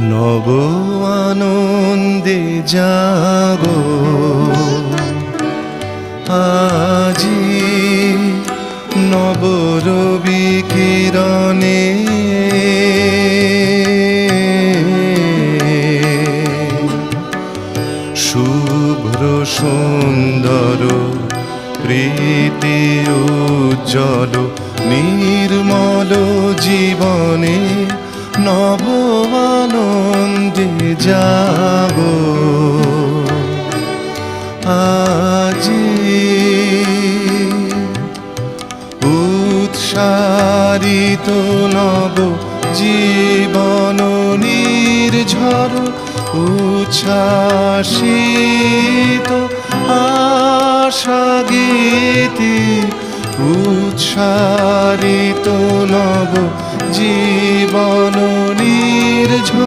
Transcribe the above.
নব আনন্দে জাগো আজি নব রবি কিরণে শুভ্র সুন্দর প্রীতি উজ্জ্বল নির্মল জীবনে নব আনন্দে জাগো আজি উৎসারিত নব জীবন নির্ঝর উচ্ছ্বাসিত আশা গীতি উৎসারিত নব জীবন নির্ঝর